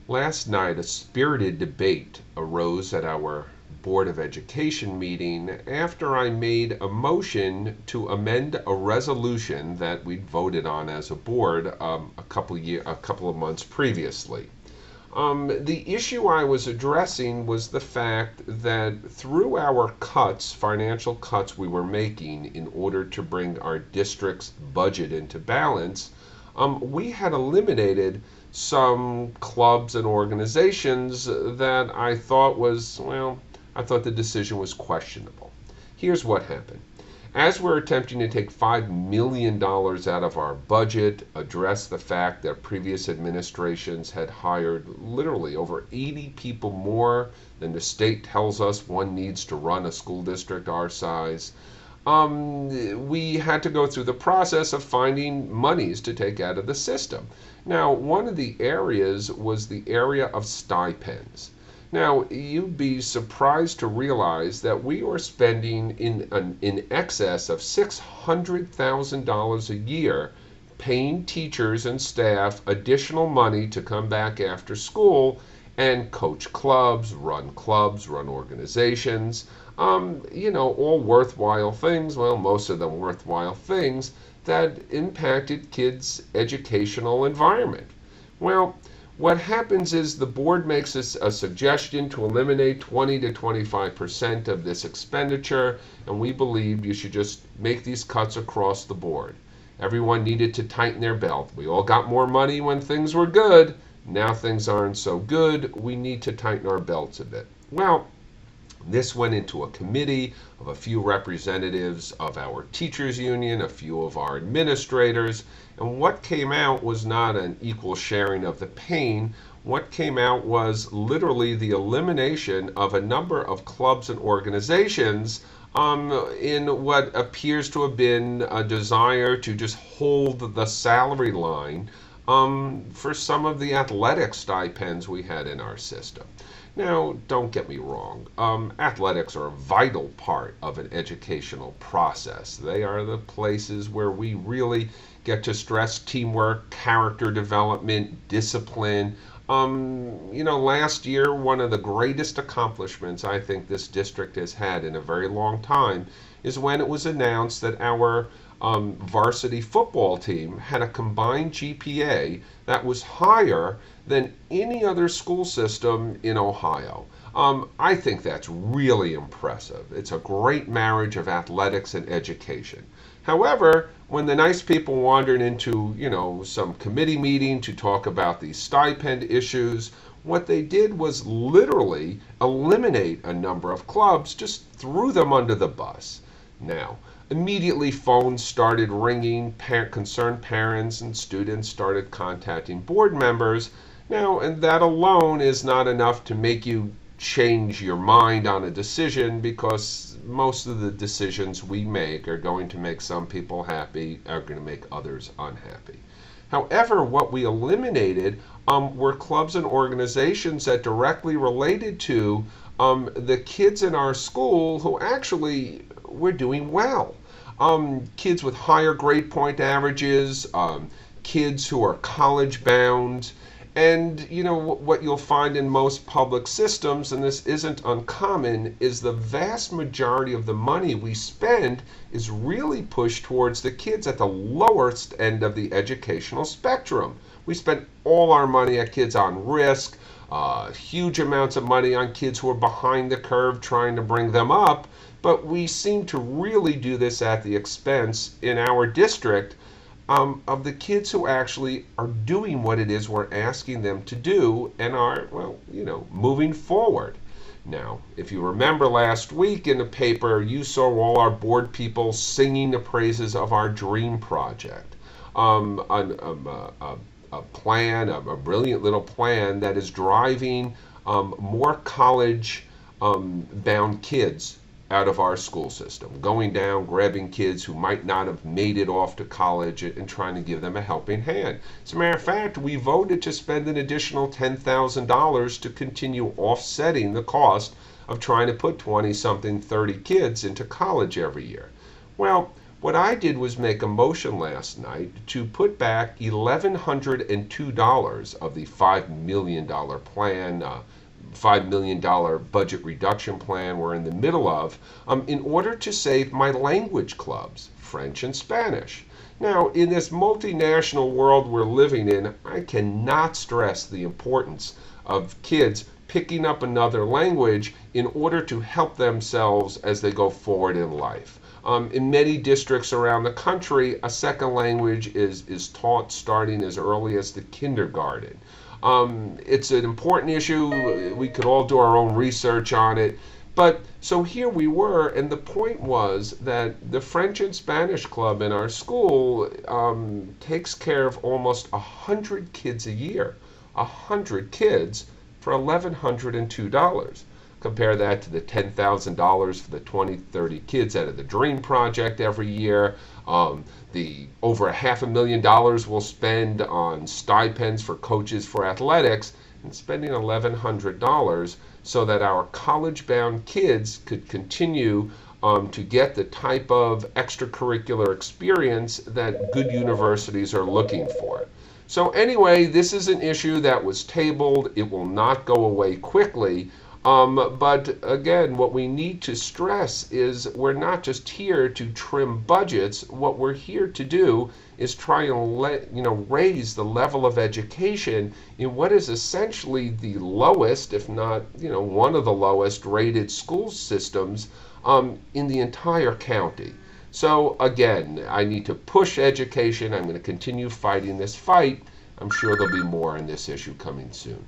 Last night, a spirited debate arose at our Board of Education meeting after I made a motion to amend a resolution that we'd voted on as a board a couple of months previously. The issue I was addressing was the fact that through our cuts, financial cuts we were making in order to bring our district's budget into balance, we had eliminated some clubs and organizations that I thought the decision was questionable. Here's what happened. As we're attempting to take $5 million out of our budget, address the fact that previous administrations had hired literally over 80 people more than the state tells us one needs to run a school district our size, we had to go through the process of finding monies to take out of the system. Now, one of the areas was the area of stipends. Now, you'd be surprised to realize that we are spending in excess of $600,000 a year paying teachers and staff additional money to come back after school and coach clubs, run organizations, all worthwhile things, well, most of them worthwhile things that impacted kids' educational environment. Well, what happens is the board makes a suggestion to eliminate 20 to 25% of this expenditure, and we believe you should just make these cuts across the board. Everyone needed to tighten their belt. We all got more money when things were good. Now things aren't so good. We need to tighten our belts a bit. Well, this went into a committee of a few representatives of our teachers union, a few of our administrators, and what came out was not an equal sharing of the pain. What came out was literally the elimination of a number of clubs and organizations in what appears to have been a desire to just hold the salary line for some of the athletic stipends we had in our system. Now, don't get me wrong. Athletics are a vital part of an educational process. They are the places where we really get to stress teamwork, character development, discipline. Last year, one of the greatest accomplishments I think this district has had in a very long time is when it was announced that our varsity football team had a combined GPA that was higher than any other school system in Ohio. I think that's really impressive. It's a great marriage of athletics and education. However, when the nice people wandered into, some committee meeting to talk about these stipend issues, what they did was literally eliminate a number of clubs, just threw them under the bus. Now, immediately phones started ringing, concerned parents and students started contacting board members. Now, and that alone is not enough to make you change your mind on a decision, because most of the decisions we make are going to make some people happy, are going to make others unhappy. However, what we eliminated were clubs and organizations that directly related to the kids in our school who actually were doing well. Kids with higher grade point averages, kids who are college bound. And what you'll find in most public systems, and this isn't uncommon, is the vast majority of the money we spend is really pushed towards the kids at the lowest end of the educational spectrum. We spend all our money at kids on risk, huge amounts of money on kids who are behind the curve trying to bring them up, but we seem to really do this at the expense in our district of the kids who actually are doing what it is we're asking them to do and are, moving forward. Now, if you remember last week in the paper, you saw all our board people singing the praises of our dream project, a plan, a brilliant little plan that is driving more college-bound kids out of our school system, going down, grabbing kids who might not have made it off to college and trying to give them a helping hand. As a matter of fact, we voted to spend an additional $10,000 to continue offsetting the cost of trying to put 20-something, 30 kids into college every year. Well, What I did was make a motion last night to put back $1,102 of the $5 million plan, $5 million budget reduction plan we're in the middle of, in order to save my language clubs, French and Spanish. Now, in this multinational world we're living in, I cannot stress the importance of kids picking up another language in order to help themselves as they go forward in life. In many districts around the country, a second language is taught starting as early as the kindergarten. It's an important issue. We could all do our own research on it. But so here we were, and the point was that the French and Spanish club in our school takes care of almost 100 kids a year. 100 kids for $1,102. Compare that to the $10,000 for the 20, 30 kids out of the DREAM Project every year. The over $500,000 we'll spend on stipends for coaches for athletics, and spending $1,100 so that our college-bound kids could continue to get the type of extracurricular experience that good universities are looking for. So anyway, this is an issue that was tabled. It will not go away quickly. But again, what we need to stress is we're not just here to trim budgets. What we're here to do is try and raise the level of education in what is essentially the lowest, if not one of the lowest rated school systems in the entire county. So again, I need to push education. I'm going to continue fighting this fight. I'm sure there'll be more on this issue coming soon.